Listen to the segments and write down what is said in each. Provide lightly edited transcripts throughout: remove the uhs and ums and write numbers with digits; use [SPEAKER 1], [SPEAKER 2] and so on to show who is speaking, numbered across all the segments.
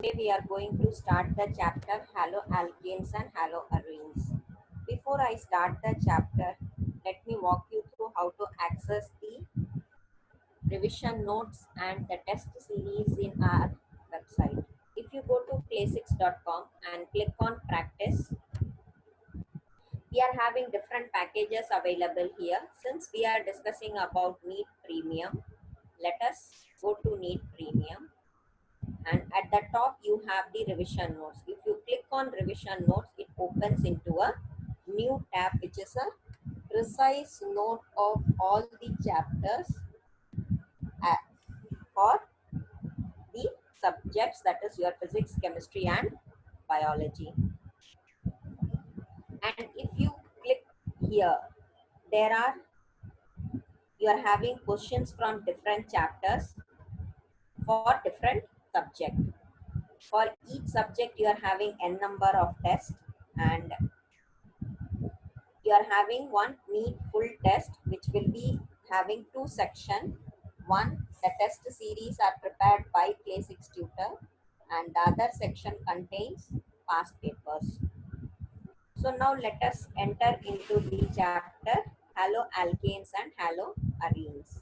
[SPEAKER 1] Today we are going to start the chapter haloalkanes and haloarenes. Before I start the chapter, let me walk you through how to access the revision notes and the test series in our website. If you go to play6.com and click on practice, we are having different packages available here. Since we are discussing about NEET Premium, let us go to NEET Premium, and at the top you have the revision notes. If you click on revision notes, it opens into a new tab which is a precise note of all the chapters uh, for the subjects, that is your physics, chemistry and biology. And if you click here, there are you are having questions from different chapters for different subject. For each subject you are having n number of tests, and you are having one NEET full test which will be having two sections. One, the test series are prepared by Play6 Tutor, and the other section contains past papers. So now let us enter into the chapter haloalkanes and haloarenes.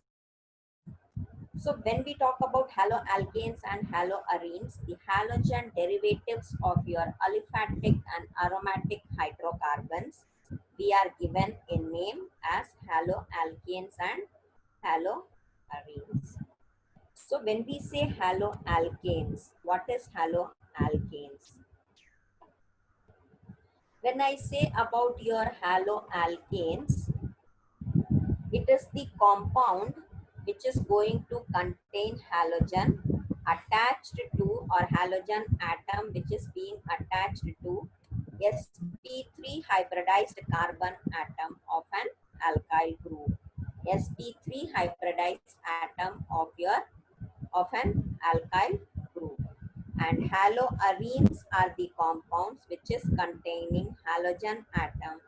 [SPEAKER 1] So when we talk about haloalkanes and haloarenes, the halogen derivatives of your aliphatic and aromatic hydrocarbons, we are given a name as haloalkanes and haloarenes. So when we say haloalkanes, what is haloalkanes? When I say about your haloalkanes, it is the compound which is going to contain halogen attached to, or halogen atom which is being attached to sp3 hybridized carbon atom of an alkyl group. sp3 hybridized atom of an alkyl group. And haloarenes are the compounds which is containing halogen atom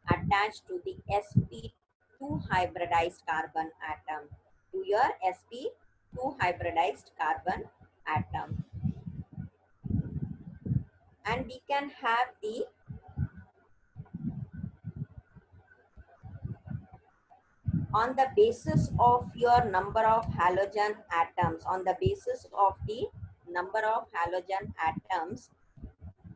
[SPEAKER 1] attached to the sp2 hybridized carbon atom, to your sp2 hybridized carbon atom. And we can have the on the basis of your number of halogen atoms, on the basis of the number of halogen atoms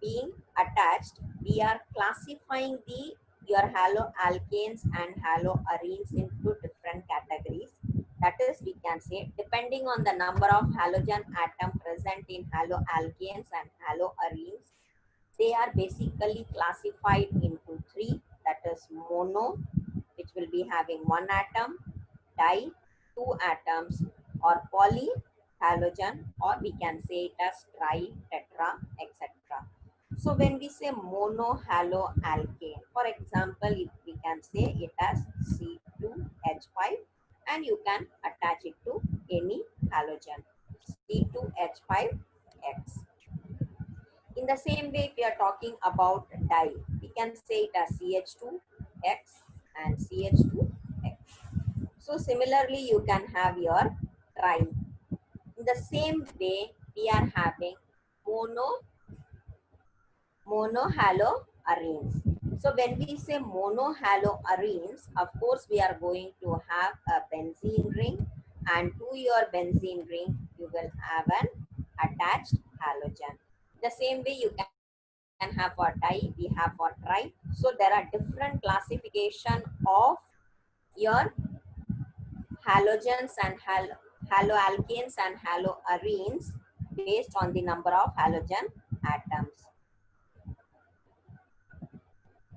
[SPEAKER 1] being attached, we are classifying the your haloalkanes and haloarenes into different categories. That is, we can say, depending on the number of halogen atom present in haloalkanes and haloarenes, they are basically classified into three. That is mono, which will be having one atom, di, two atoms, or polyhalogen, or we can say it as tri, tetra, etc. So when we say monohaloalkane, for example, if we can say it as C2H5, and you can attach it to any halogen, C2H5X. In the same way, if we are talking about di, we can say it as CH2X and CH2X. So similarly, you can have your tri. In the same way, we are having monohaloarenes. So when we say monohaloarenes, of course we are going to have a benzene ring, and to your benzene ring you will have an attached halogen. The same way you can have for di, we have for tri. So there are different classification of your halogens and haloalkanes and haloarenes based on the number of halogen atoms.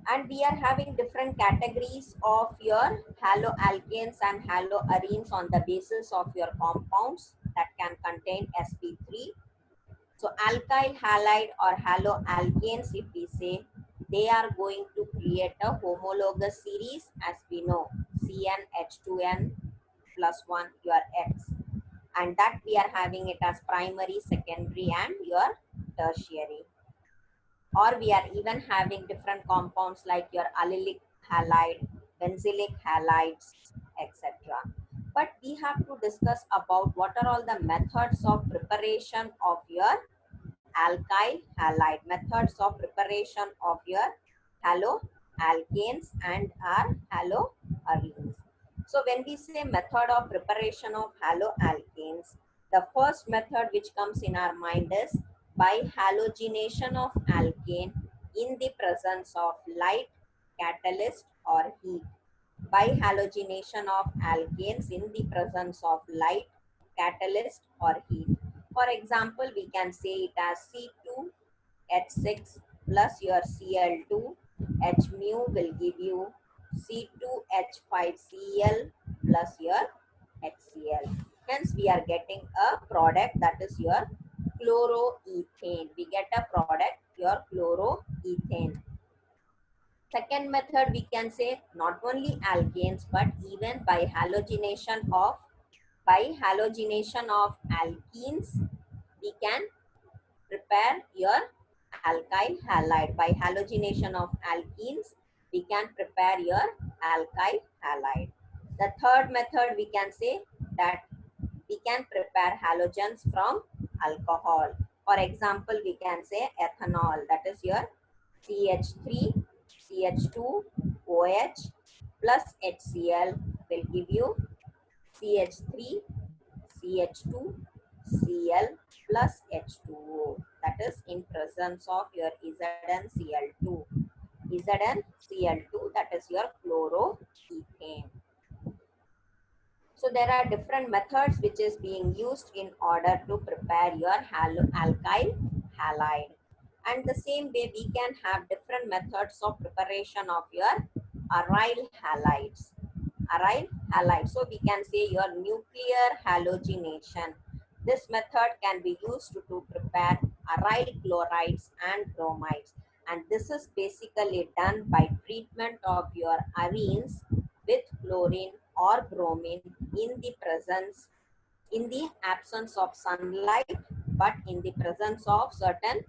[SPEAKER 1] And we are having different categories of your haloalkanes and haloarenes on the basis of your compounds that can contain sp3. So alkyl halide or haloalkanes, if we say, they are going to create a homologous series, as we know, CnH2n plus 1, your X. And that we are having it as primary, secondary and your tertiary. Or we are even having different compounds like your allylic halide, benzylic halides, etc. But we have to discuss about what are all the methods of preparation of your alkyl halide. Methods of preparation of your haloalkanes and our haloarenes. So when we say method of preparation of haloalkanes, the first method which comes in our mind is by halogenation of alkane in the presence of light, catalyst or heat. By halogenation of alkanes in the presence of light, catalyst or heat. For example, we can say it as C2H6 plus your Cl2. H mu will give you C2H5Cl plus your HCl. Hence, we are getting a product that is your chloroethane. We get a product, your chloroethane. Second method, we can say not only alkanes but even by halogenation of alkenes, we can prepare your alkyl halide. By halogenation of alkenes, we can prepare your alkyl halide. The third method, we can say that we can prepare halogens from alcohol. For example, we can say ethanol, that is your CH3, CH2, OH plus HCl will give you CH3, CH2, Cl plus H2O. That is in presence of your ZnCl2. ZnCl2, that is your chloroethane. So there are different methods which is being used in order to prepare your alkyl halide. And the same way we can have different methods of preparation of your aryl halides. Aryl halide. So we can say your nuclear halogenation. This method can be used to prepare aryl chlorides and bromides. And this is basically done by treatment of your arenes with chlorine or bromine in the absence of sunlight, but in the presence of certain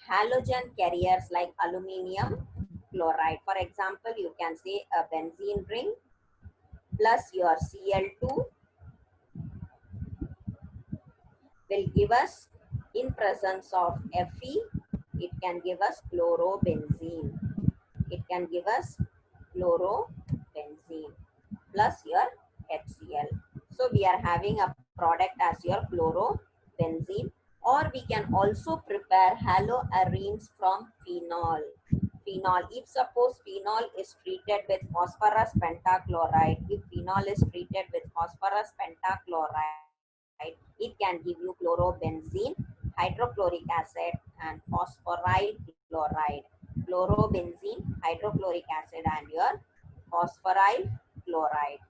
[SPEAKER 1] halogen carriers like aluminum chloride. For example, you can say a benzene ring plus your Cl2 will give us, in presence of Fe, it can give us chlorobenzene. It can give us chlorobenzene plus your HCl. So we are having a product as your chlorobenzene, or we can also prepare haloarenes from phenol. If suppose phenol is treated with phosphorus pentachloride, if phenol is treated with phosphorus pentachloride, it can give you chlorobenzene, hydrochloric acid and phosphoryl chloride. Chlorobenzene, hydrochloric acid and your phosphoryl chloride.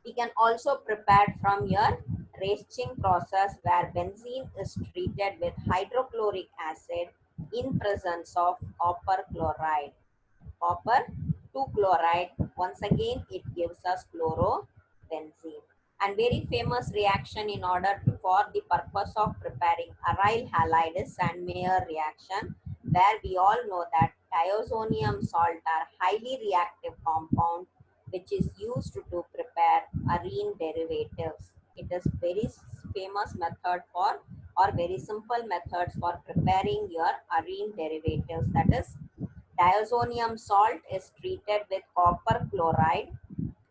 [SPEAKER 1] We can also prepare from your Raiching process where benzene is treated with hydrochloric acid in presence of copper chloride. Copper 2 chloride, once again it gives us chlorobenzene. And very famous reaction in order for the purpose of preparing aryl halide is Sandmeyer reaction, where we all know that diazonium salt are highly reactive compound which is used to prepare arene derivatives. It is very famous method for, or very simple methods for preparing your arene derivatives. That is, diazonium salt is treated with copper chloride,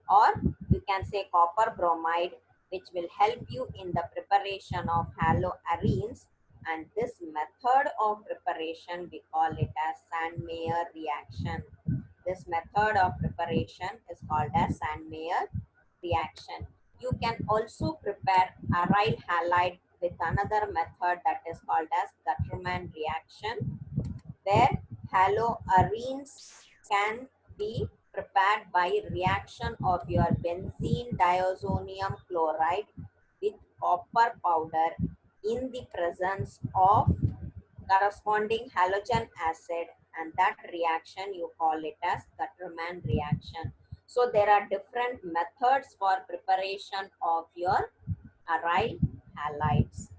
[SPEAKER 1] or you can say copper bromide, which will help you in the preparation of haloarenes. And this method of preparation, we call it as Sandmeyer reaction. This method of preparation is called as Sandmeyer reaction. You can also prepare aryl halide with another method that is called as Gutterman reaction, where haloarenes can be prepared by reaction of your benzene diazonium chloride with copper powder in the presence of corresponding halogen acid, and that reaction you call it as Gutterman reaction. So there are different methods for preparation of your aryl halides.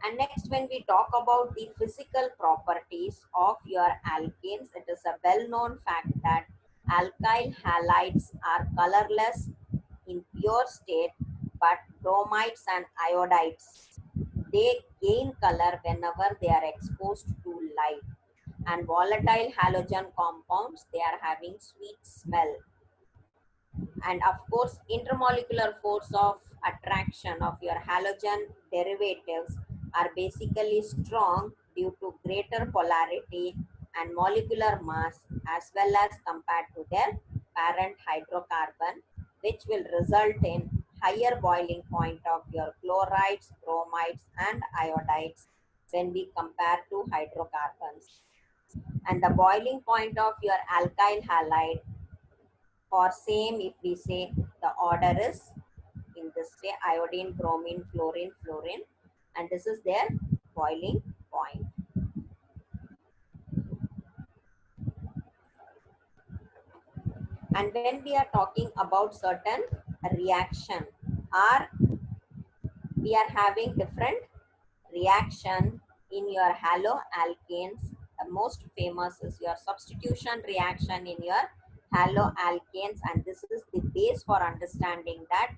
[SPEAKER 1] And next, when we talk about the physical properties of your alkanes, it is a well-known fact that alkyl halides are colorless in pure state, but bromides and iodides They gain color whenever they are exposed to light. And volatile halogen compounds, they are having sweet smell. And of course, intermolecular force of attraction of your halogen derivatives are basically strong due to greater polarity and molecular mass as well as compared to their parent hydrocarbon, which will result in higher boiling point of your chlorides, bromides and iodides when we compare to hydrocarbons. And the boiling point of your alkyl halide, or same if we say the order is in this way: iodine, bromine, chlorine, fluorine, and this is their boiling point. And when we are talking about certain reaction, are we are having different reaction in your haloalkanes. The most famous is your substitution reaction in your haloalkanes, and this is the base for understanding that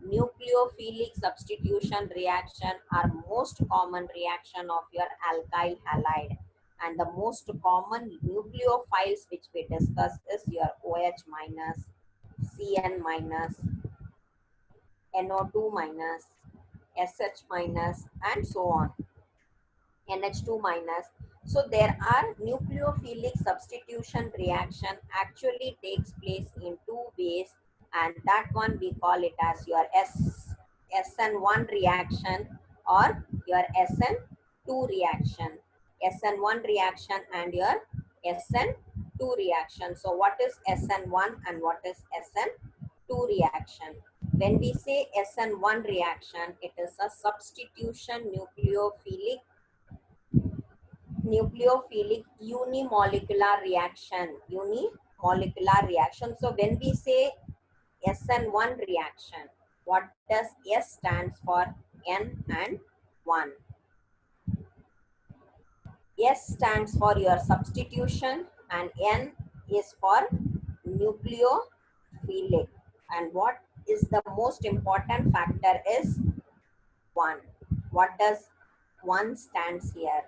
[SPEAKER 1] nucleophilic substitution reaction are most common reaction of your alkyl halide, and the most common nucleophiles which we discuss is your OH minus, CN minus, NO2 minus, SH minus, and so on, NH2 minus. So there are nucleophilic substitution reaction actually takes place in two ways, and that one we call it as your SN1 reaction or your SN2 reaction. SN1 reaction and your SN2 reaction. So what is SN1 and what is SN2 reaction? When we say SN1 reaction, it is a substitution nucleophilic unimolecular reaction. Unimolecular reaction. So when we say SN1 reaction, what does S stands for? N and 1. S stands for your substitution and N is for nucleophilic. And what is the most important factor is 1. What does 1 stands here?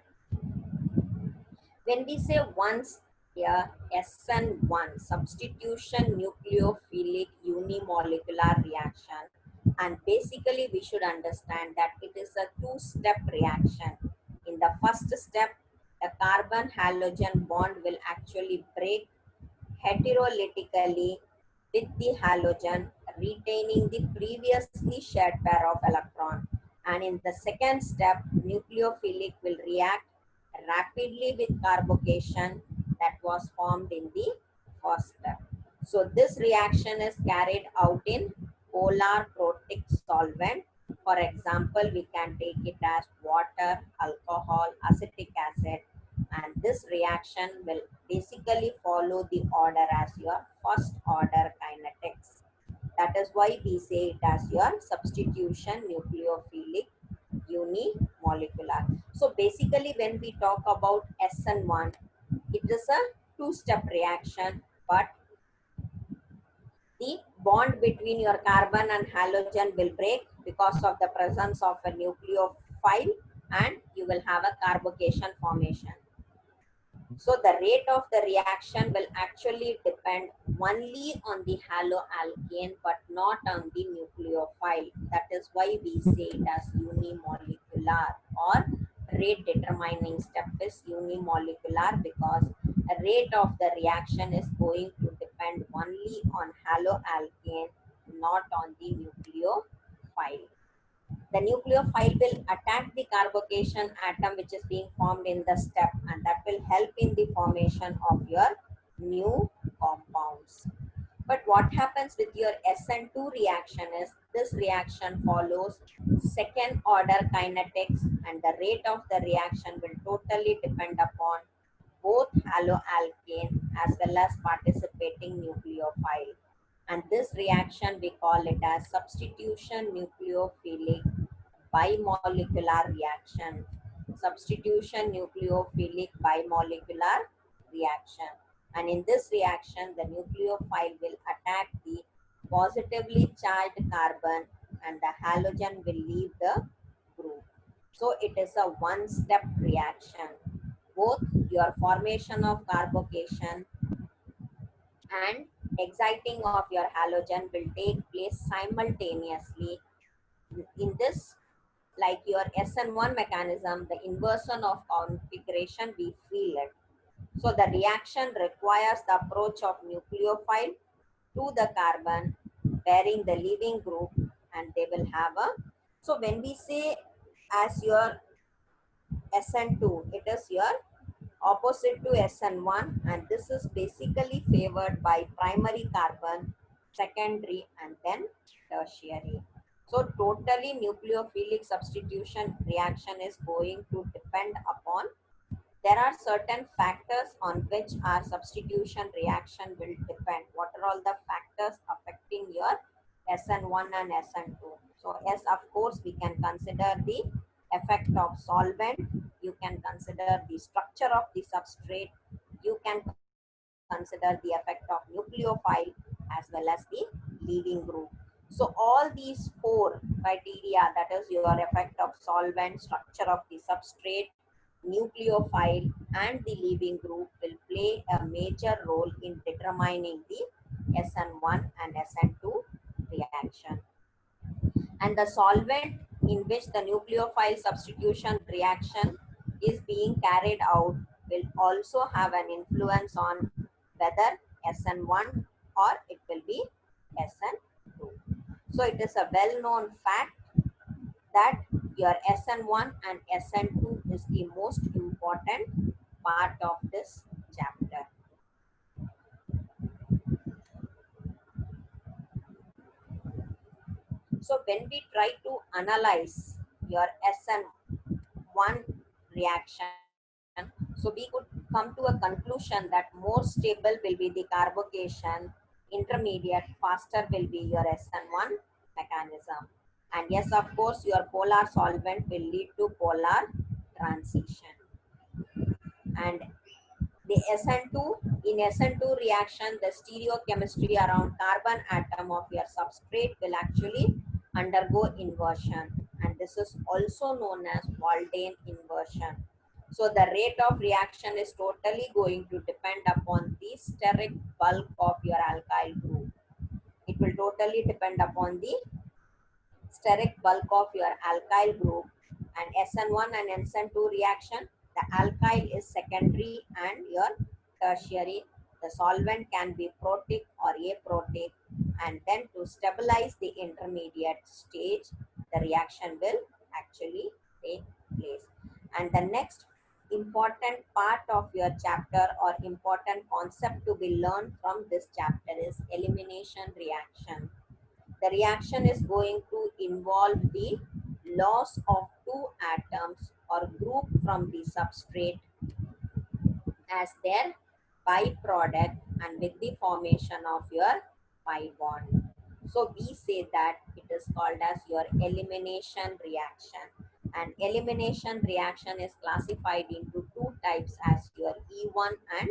[SPEAKER 1] When we say once here, SN1, substitution nucleophilic unimolecular reaction, and basically we should understand that it is a two-step reaction. In the first step, the carbon halogen bond will actually break heterolytically with the halogen, retaining the previously shared pair of electron. And in the second step, nucleophilic will react rapidly with carbocation that was formed in the first step. So this reaction is carried out in polar protic solvent. For example, we can take it as water, alcohol, acetic acid, and this reaction will basically follow the order as your first order kinetics. That is why we say it as your substitution nucleophilic unimolecular. So basically when we talk about SN1, it is a two-step reaction, but the bond between your carbon and halogen will break because of the presence of a nucleophile, and you will have a carbocation formation. So the rate of the reaction will actually depend only on the haloalkane but not on the nucleophile. That is why we say it as unimolecular, or rate determining step is unimolecular, because the rate of the reaction is going to depend only on haloalkane, not on the nucleophile. The nucleophile will attack the carbocation atom which is being formed in the step, and that will help in the formation of your new compounds. But what happens with your SN2 reaction is this reaction follows second order kinetics, and the rate of the reaction will totally depend upon both haloalkane as well as participating nucleophile. And this reaction we call it as substitution nucleophilic bimolecular reaction. Substitution nucleophilic bimolecular reaction. And in this reaction, the nucleophile will attack the positively charged carbon and the halogen will leave the group. So it is a one-step reaction. Both your formation of carbocation and exciting of your halogen will take place simultaneously. In this, like your SN1 mechanism, the inversion of configuration, we feel it. So the reaction requires the approach of nucleophile to the carbon bearing the leaving group, and they will have a, so when we say as your SN2, it is your opposite to SN1, and this is basically favored by primary carbon, secondary, and then tertiary. So totally nucleophilic substitution reaction is going to depend upon, there are certain factors on which our substitution reaction will depend. What are all the factors affecting your SN1 and SN2? So yes, of course, we can consider the effect of solvent. You can consider the structure of the substrate. You can consider the effect of nucleophile as well as the leaving group. So all these four criteria, that is your effect of solvent, structure of the substrate, nucleophile, and the leaving group, will play a major role in determining the SN1 and SN2 reaction. And the solvent in which the nucleophile substitution reaction is being carried out will also have an influence on whether SN1 or it will be SN2. So it is a well-known fact that your SN1 and SN2 is the most important part of this chapter. So when we try to analyze your SN1 reaction, so we could come to a conclusion that more stable will be the carbocation, intermediate, faster will be your SN1 mechanism. And yes, of course, your polar solvent will lead to polar transition. And the SN2, in SN2 reaction, the stereochemistry around carbon atom of your substrate will actually undergo inversion. And this is also known as Haldane inversion. So the rate of reaction is totally going to depend upon the steric bulk of your alkyl group. It will totally depend upon the steric bulk of your alkyl group. And SN1 and SN2 reaction, the alkyl is secondary and your tertiary. The solvent can be protic or aprotic, and then to stabilize the intermediate stage, the reaction will actually take place. And the next important part of your chapter or important concept to be learned from this chapter is elimination reaction. The reaction is going to involve the loss of two atoms or group from the substrate as their byproduct and with the formation of your pi bond. So we say that it is called as your elimination reaction. And elimination reaction is classified into two types as your E1 and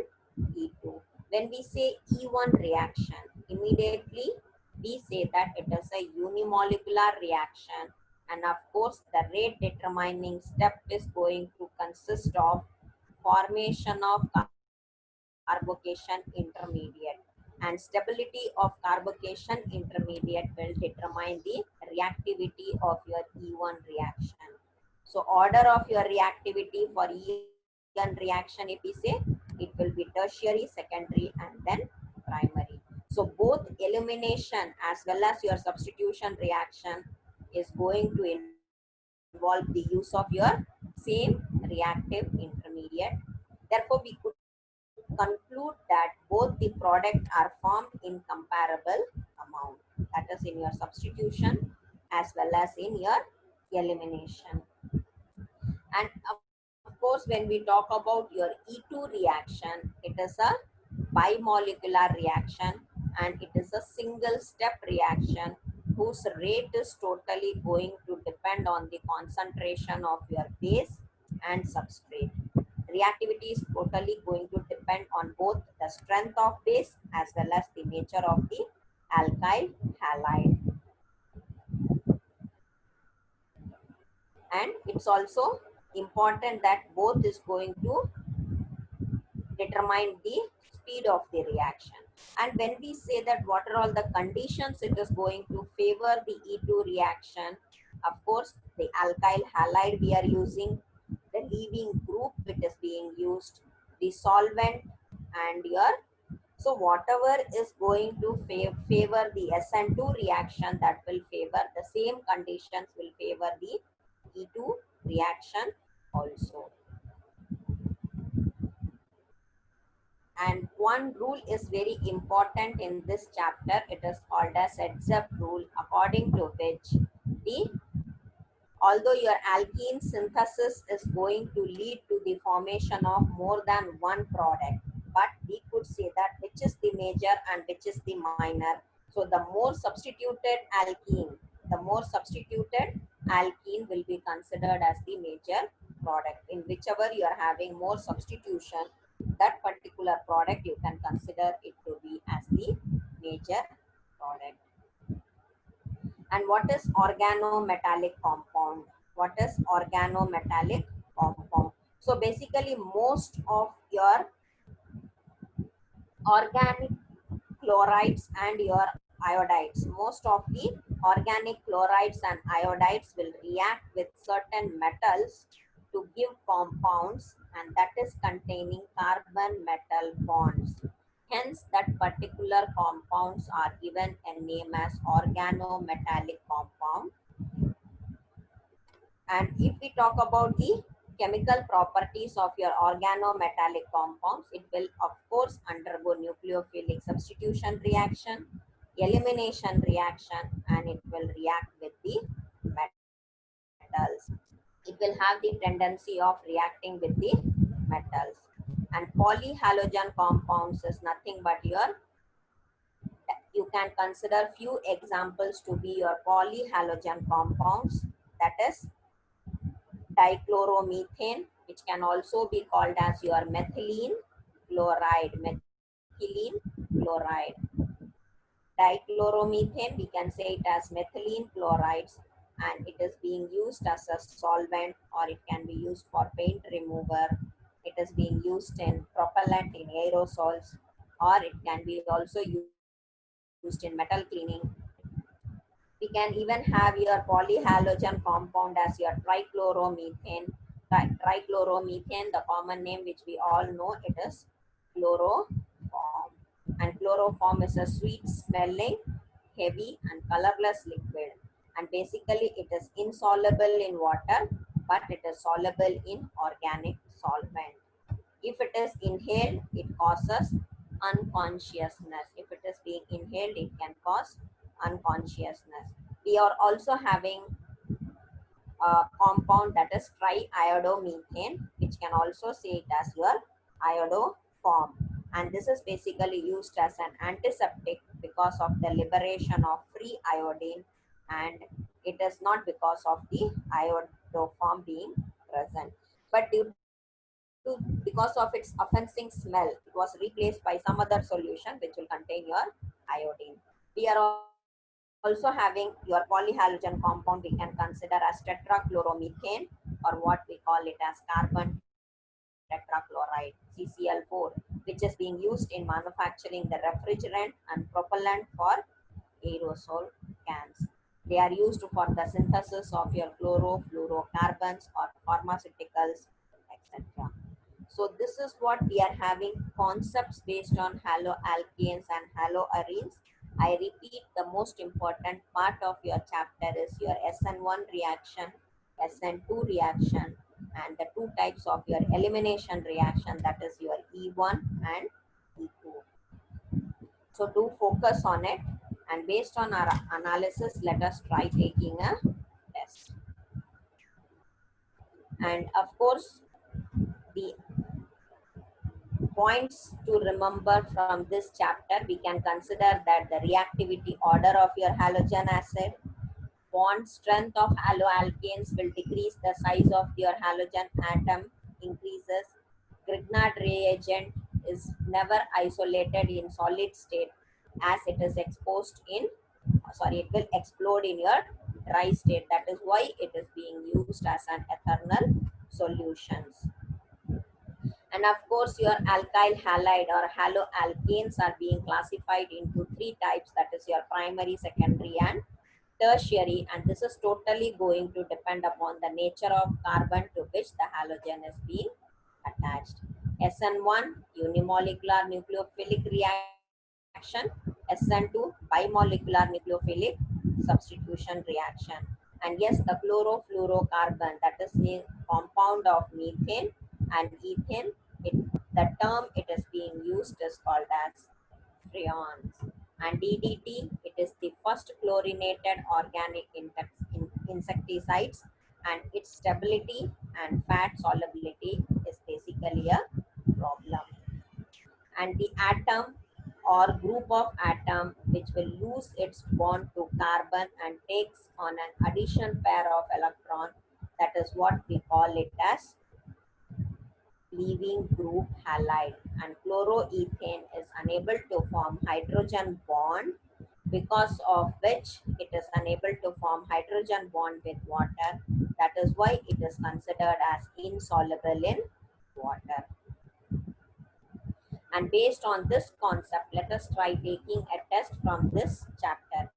[SPEAKER 1] E2. When we say E1 reaction, immediately we say that it is a unimolecular reaction, and of course the rate determining step is going to consist of formation of carbocation intermediate, and stability of carbocation intermediate will determine the reactivity of your E1 reaction. So order of your reactivity for E1 reaction, if we say, it will be tertiary, secondary, and then primary. So both elimination as well as your substitution reaction is going to involve the use of your same reactive intermediate. Therefore, we could conclude that both the product are formed in comparable amount, that is in your substitution as well as in your elimination. And of course, when we talk about your E2 reaction, it is a bimolecular reaction, and it is a single step reaction whose rate is totally going to depend on the concentration of your base and substrate. Reactivity is totally going to depend on both the strength of base as well as the nature of the alkyl halide. And it's also important that both is going to determine the speed of the reaction. And when we say that what are all the conditions it is going to favor the E2 reaction, of course, the alkyl halide we are using, the leaving group it is being used, the solvent, and your, so whatever is going to favor the SN2 reaction, that will favor the same conditions will favor the E2 reaction also. And one rule is very important in this chapter. It is called as Hetzepp rule, according to which the, although your alkene synthesis is going to lead to the formation of more than one product, but we could say that which is the major and which is the minor. So the more substituted alkene, the more substituted alkene will be considered as the major product. In whichever you are having more substitution, that particular product you can consider it to be as the major product. And what is organometallic compound? What is organometallic compound? So basically most of your organic chlorides and your iodides, most of the organic chlorides and iodides will react with certain metals to give compounds, and that is containing carbon metal bonds. Hence, that particular compounds are given a name as organometallic compound. And if we talk about the chemical properties of your organometallic compounds, it will of course undergo nucleophilic substitution reaction, elimination reaction, and it will react with the metals. It will have the tendency of reacting with the metals. And polyhalogen compounds is nothing but your, you can consider few examples to be your polyhalogen compounds, that is dichloromethane, which can also be called as your methylene chloride. Methylene chloride. Dichloromethane, we can say it as methylene chlorides, and it is being used as a solvent, or it can be used for paint remover. It is being used in propellant in aerosols, or it can be also used in metal cleaning. We can even have your polyhalogen compound as your trichloromethane. Trichloromethane, the common name which we all know, it is chloroform. And chloroform is a sweet smelling, heavy and colorless liquid. And basically it is insoluble in water, but it is soluble in organic solvent. If it is inhaled, it causes unconsciousness. If it is being inhaled, it can cause unconsciousness. We are also having a compound that is triiodomethane, which can also say it as your iodoform. And this is basically used as an antiseptic because of the liberation of free iodine, and it is not because of the iodoform being present. But due to, because of its offensive smell, it was replaced by some other solution which will contain your iodine. We are also having your polyhalogen compound we can consider as tetrachloromethane, or what we call it as carbon tetrachloride, CCl4, which is being used in manufacturing the refrigerant and propellant for aerosol cans. They are used for the synthesis of your chlorofluorocarbons or pharmaceuticals, etc. So this is what we are having, concepts based on haloalkanes and haloarenes. I repeat, the most important part of your chapter is your SN1 reaction, SN2 reaction, and the two types of your elimination reaction, that is your E1 and E2. So do focus on it, and based on our analysis, let us try taking a test. And of course, the points to remember from this chapter, we can consider that the reactivity order of your halogen acid, bond strength of haloalkanes will decrease, the size of your halogen atom increases. Grignard reagent is never isolated in solid state, as it is exposed in, it will explode in your dry state. That is why it is being used as an ethanol solutions. And of course, your alkyl halide or haloalkanes are being classified into three types, that is your primary, secondary, and tertiary. And this is totally going to depend upon the nature of carbon to which the halogen is being attached. SN1, unimolecular nucleophilic reaction. SN2, bimolecular nucleophilic substitution reaction. And yes, the chlorofluorocarbon, that is the compound of methane and ethane, the term it is being used is called as freons. And DDT, it is the first chlorinated organic insecticides, and its stability and fat solubility is basically a problem. And the atom or group of atom which will lose its bond to carbon and takes on an addition pair of electron, that is what we call it as leaving group halide. And chloroethane is unable to form hydrogen bond, because of which it is unable to form hydrogen bond with water. That is why it is considered as insoluble in water. And based on this concept, let us try taking a test from this chapter.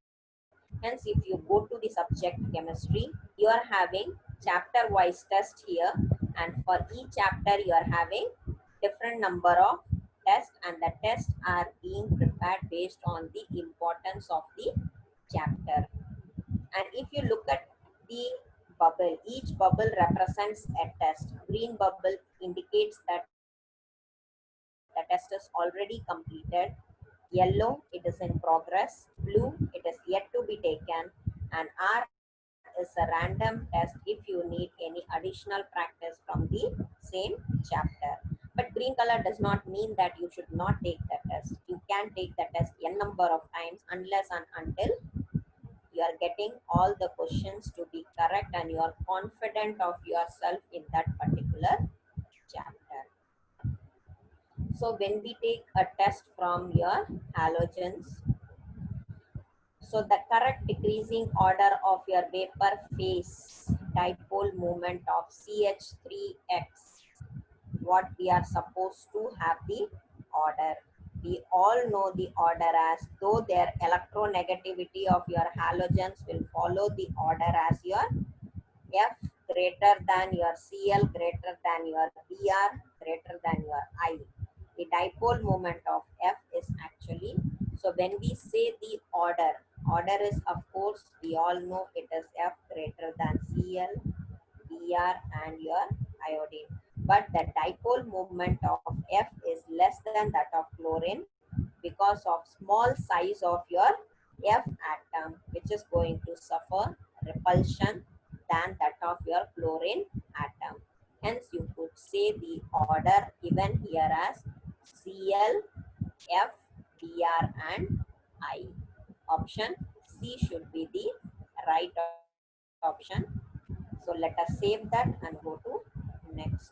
[SPEAKER 1] Hence, if you go to the subject chemistry, you are having chapter wise test here, and for each chapter you are having different number of tests, and the tests are being prepared based on the importance of the chapter. And if you look at the bubble, each bubble represents a test. Green bubble indicates that the test is already completed. Yellow, it is in progress. Blue, it is yet to be taken. And R is a random test if you need any additional practice from the same chapter. But green color does not mean that you should not take the test. You can take the test n number of times unless and until you are getting all the questions to be correct and you are confident of yourself in that particular chapter. So when we take a test from your halogens, so the correct decreasing order of your vapor phase dipole moment of CH3X, what we are supposed to have the order. We all know the order as, though their electronegativity of your halogens will follow the order as your F greater than your Cl greater than your Br greater than your I. The dipole moment of F is actually, so when we say the order is, of course, we all know it is F greater than Cl, Br and your iodine. But the dipole moment of F is less than that of chlorine because of small size of your F atom, which is going to suffer repulsion than that of your chlorine atom. Hence, you could say the order given here as Cl, F, Br and I. Option C should be the right option. So let us save that and go to next.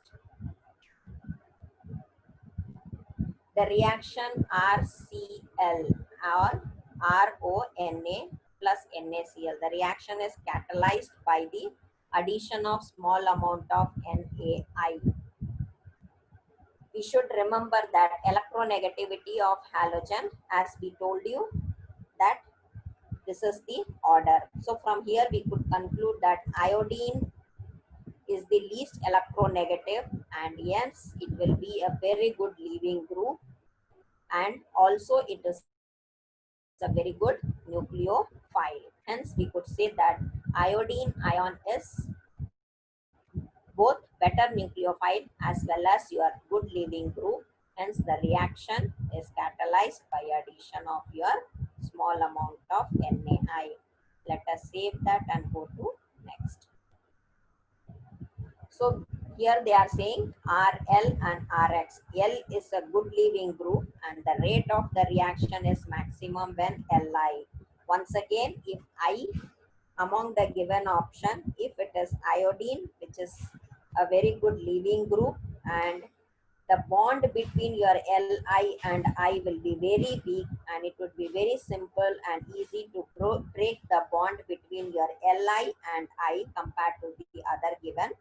[SPEAKER 1] The reaction RCl or RONA plus NaCl. The reaction is catalyzed by the addition of small amount of NaI. We should remember that electronegativity of halogen, as we told you, that this is the order. So from here we could conclude that iodine is the least electronegative, and yes, it will be a very good leaving group, and also it is a very good nucleophile. Hence we could say that iodine ion is both better nucleophile as well as your good leaving group. Hence the reaction is catalyzed by addition of your small amount of NaI. Let us save that and go to next. So here they are saying RL and RX. L is a good leaving group and the rate of the reaction is maximum when Li. Once again, if I among the given option, if it is iodine, which is a very good leaving group, and the bond between your Li and I will be very weak, and it would be very simple and easy to break the bond between your Li and I compared to the other given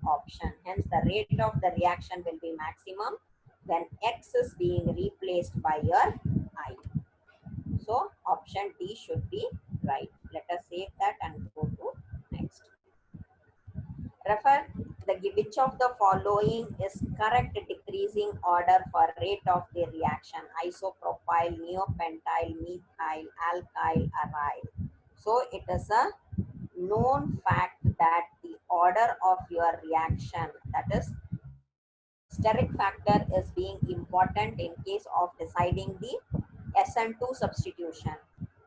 [SPEAKER 1] option. Hence, the rate of the reaction will be maximum when X is being replaced by your I. So, option D should be right. Let us save that and go to next. Refer which of the following is correct decreasing order for rate of the reaction: isopropyl, neopentyl, methyl, alkyl, aryl. So it is a known fact that the order of your reaction, that is steric factor, is being important in case of deciding the SN2 substitution.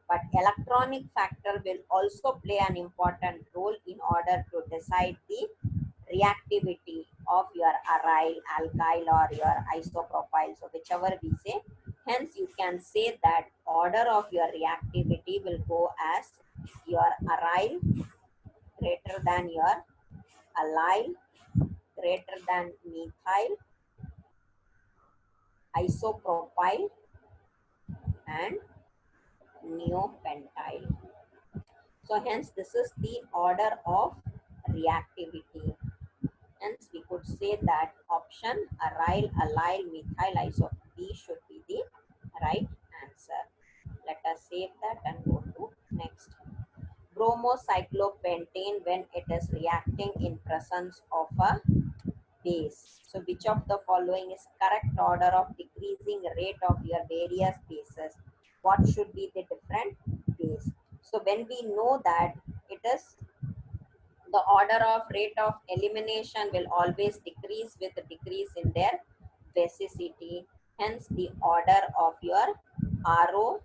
[SPEAKER 1] But electronic factor will also play an important role in order to decide the reactivity of your aryl, alkyl, or your isopropyl. So whichever we say, hence you can say that order of your reactivity will go as your aryl greater than your allyl greater than methyl, isopropyl, and neopentyl. So hence this is the order of reactivity. Hence we could say that option aryl, allyl, methyl, iso B should be the right answer. Let us save that and go to next. Bromocyclopentane, when it is reacting in presence of a base. So which of the following is correct order of decreasing rate of your various bases? What should be the different base? So when we know that it is the order of rate of elimination will always decrease with a decrease in their basicity. Hence the order of your RO,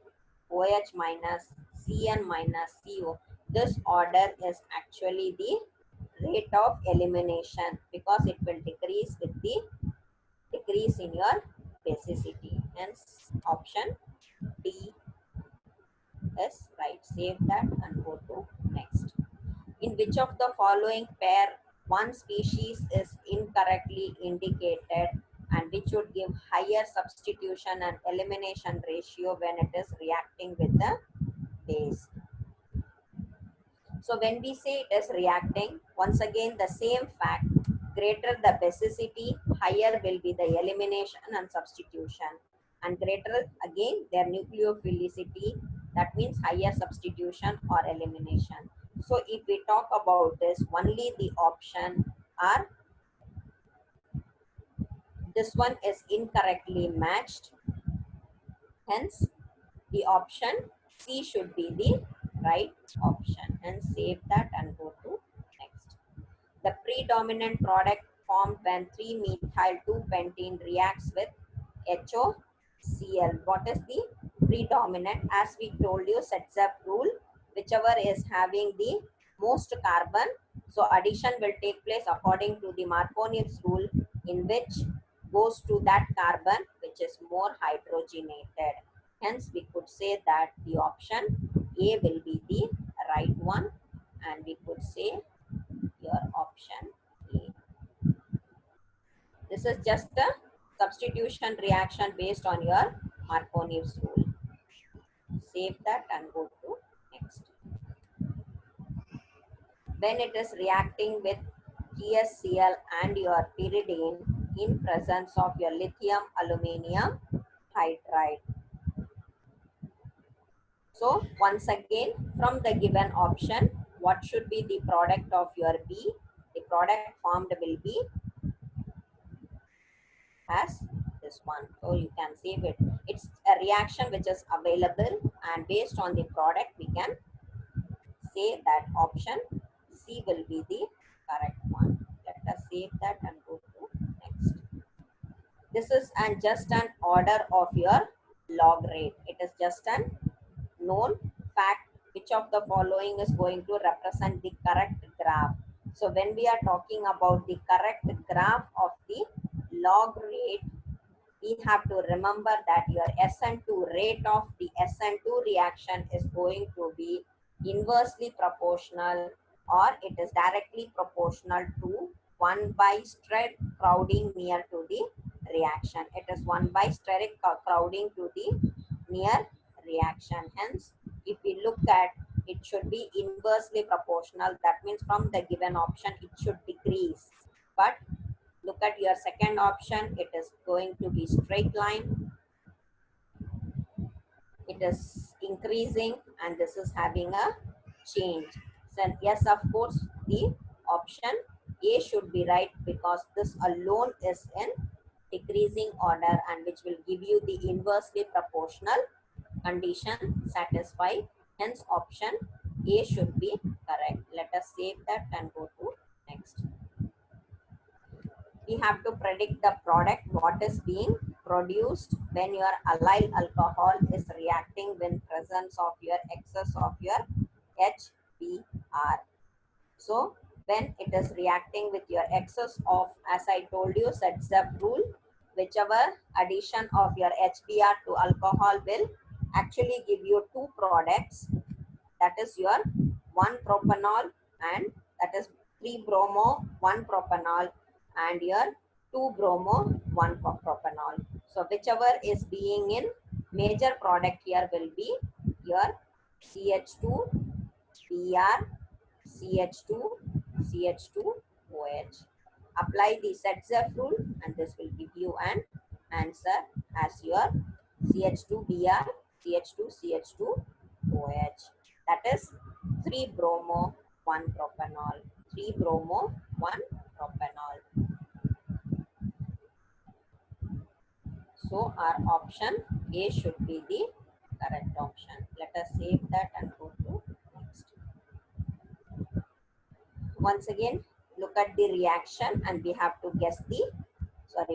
[SPEAKER 1] OH minus, CN minus, CO. This order is actually the rate of elimination because it will decrease with the decrease in your basicity. Hence option D is right. Save that and go to next. In which of the following pair one species is incorrectly indicated and which would give higher substitution and elimination ratio when it is reacting with the base? So when we say it is reacting, once again the same fact, greater the basicity, higher will be the elimination and substitution, and greater again their nucleophilicity, that means higher substitution or elimination. So if we talk about this, only the option are this one is incorrectly matched. Hence the option C should be the right option. And save that and go to next. The predominant product formed when 3-methyl-2-pentene reacts with HOCl. What is the predominant? As we told you, sets up rule, whichever is having the most carbon. So addition will take place according to the Marconi's rule, in which goes to that carbon which is more hydrogenated. Hence, we could say that the option A will be the right one, and we could say your option A. This is just a substitution reaction based on your Marconi's rule. Save that and go to next. When it is reacting with TSCl and your pyridine in presence of your lithium aluminium hydride. So once again, from the given option, what should be the product of your B? The product formed will be as this one. So you can save it. It's a reaction which is available, and based on the product, we can say that option C will be the correct one. Let us save that and go to next. This is just an order of your log rate. It is just an known fact. Which of the following is going to represent the correct graph? So when we are talking about the correct graph of the log rate, we have to remember that your SN2 rate of the SN2 reaction is going to be inversely proportional, or it is directly proportional to 1 by spread crowding near to the reaction. It is 1 by steric crowding to the near reaction. Hence, if we look at, it should be inversely proportional. That means from the given option, it should decrease. But look at your second option, it is going to be straight line. It is increasing and this is having a change. So yes, of course, the option A should be right because this alone is in decreasing order and which will give you the inversely proportional condition satisfied. Hence, option A should be correct. Let us save that and go to next. We have to predict the product, what is being produced when your allyl alcohol is reacting with presence of your excess of your HBr. So when it is reacting with your excess of, as I told you, Zepf rule, whichever addition of your HBr to alcohol will actually give you two products, that is your 1 propanol and that is 3 bromo 1 propanol and your 2 bromo 1 propanol. So whichever is being in major product here will be your CH2 Br CH2 CH2OH. Apply the Zepf rule and this will give you an answer as your CH2Br CH2 CH2OH. That is 3 bromo 1 propanol. 3 bromo 1 propanol. So our option A should be the correct option. Let us save that and go to next. Once again, look at the reaction and we have to guess the,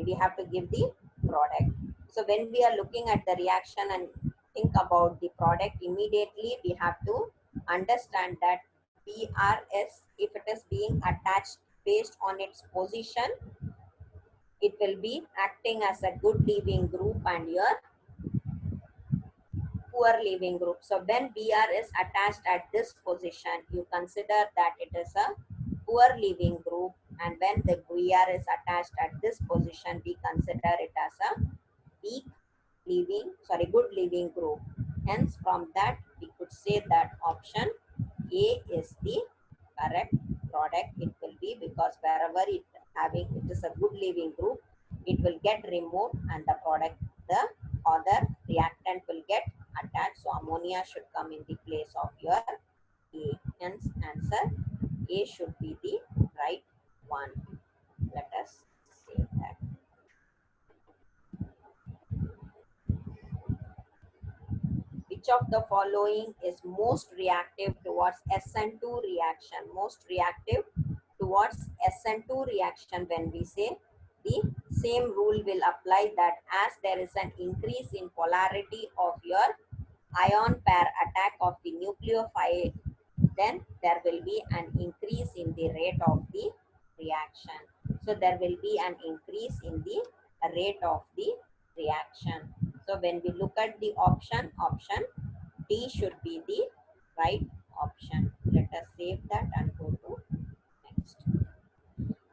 [SPEAKER 1] we have to give the product. So when we are looking at the reaction and think about the product, immediately we have to understand that BRS, if it is being attached based on its position, it will be acting as a good leaving group and your poor leaving group. So when Br is attached at this position, you consider that it is a poor leaving group, and when the Br is attached at this position, we consider it as a weak leaving, good leaving group. Hence, from that, we could say that option A is the correct product. It will be because wherever it is a good leaving group, it will get removed and the product, the other reactant will get attached. So ammonia should come in the place of your A. Hence, answer A should be the right one. Let us say that. Which of the following is most reactive towards SN2 reaction? Most reactive towards SN2 reaction, when we say the same rule will apply, that as there is an increase in polarity of your ion pair attack of the nucleophile, then there will be an increase in the rate of the reaction. So there will be an increase in the rate of the reaction. So when we look at the option D should be the right option. Let us save that and go to next.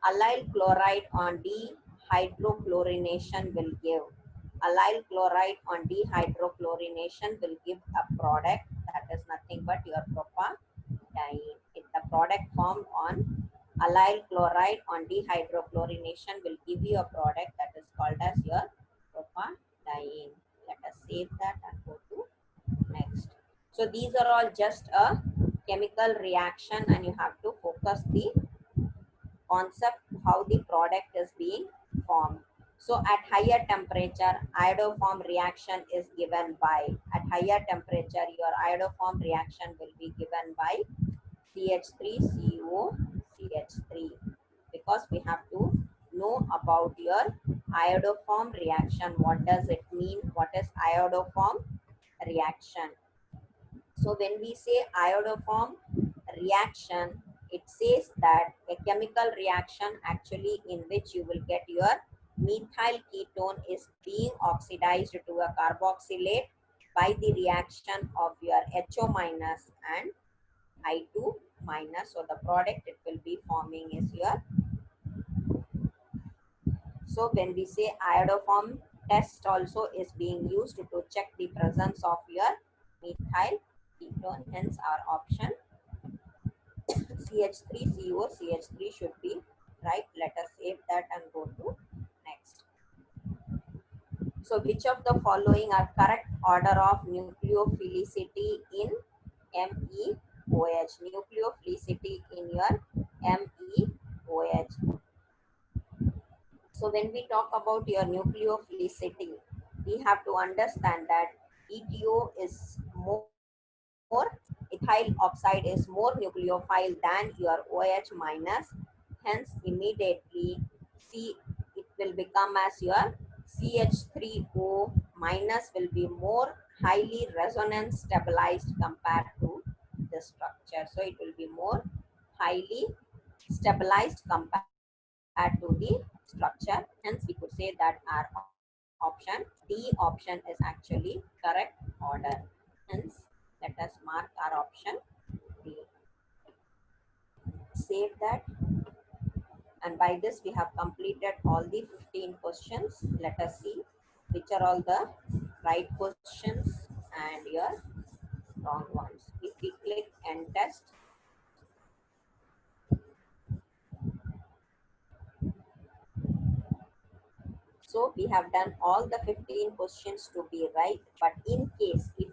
[SPEAKER 1] Allyl chloride on dehydrochlorination will give. Allyl chloride on dehydrochlorination will give a product that is nothing but your propadiene. If the product formed on allyl chloride on dehydrochlorination will give you a product that is called as your propadiene. Let us save that and go to next. So these are all just a chemical reaction and you have to focus the concept how the product is being formed. So at higher temperature, iodoform reaction is given by, at higher temperature, your iodoform reaction will be given by CH3CO CH3, because we have to know about your iodoform reaction. What does it mean? What is iodoform reaction? So when we say iodoform reaction, it says that a chemical reaction actually in which you will get your methyl ketone is being oxidized to a carboxylate by the reaction of your HO minus and I2 minus. So the product it will be forming is your So when we say iodoform test also is being used to check the presence of your methyl ketone, hence our option CH3CO CH3 should be right. Let us save that and go to next. So which of the following are correct order of nucleophilicity in MEOH? Nucleophilicity in your MEOH. So when we talk about your nucleophilicity, we have to understand that ETO is more, ethyl oxide is more nucleophile than your OH minus. Hence, immediately C it will become as your CH3O minus will be more highly resonance stabilized compared to the structure. So it will be more highly stabilized compared to the structure. Hence, we could say that our option D option is actually correct order. Hence, let us mark our option D. Save that. And by this, we have completed all the 15 questions. Let us see which are all the right questions and your wrong ones. If we click end test, so we have done all the 15 questions to be right, but in case if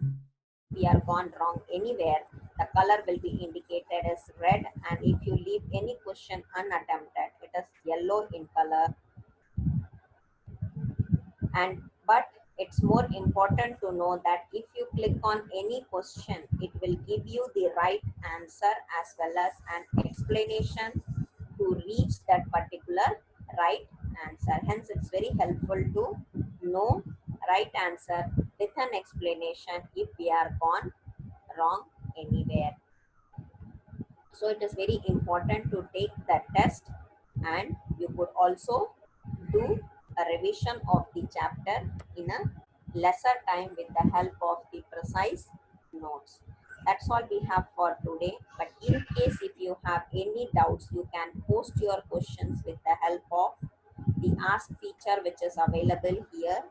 [SPEAKER 1] we are gone wrong anywhere, the color will be indicated as red, and if you leave any question unattempted, it is yellow in color. And but it's more important to know that if you click on any question, it will give you the right answer as well as an explanation to reach that particular right answer. Hence, it's very helpful to know right answer with an explanation if we are gone wrong anywhere. So it is very important to take that test, and you could also do a revision of the chapter in a lesser time with the help of the precise notes. That's all we have for today. But in case if you have any doubts, you can post your questions with the help of the ask feature which is available here,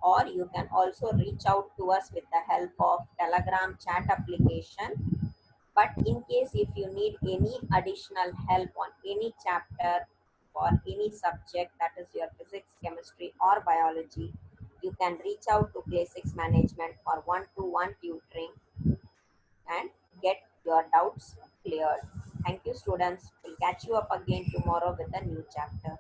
[SPEAKER 1] or you can also reach out to us with the help of Telegram chat application. But in case if you need any additional help on any chapter for any subject, that is your physics, chemistry, or biology, you can reach out to Play 6 Management for one-to-one tutoring and get your doubts cleared. Thank you, students. We'll catch you up again tomorrow with a new chapter.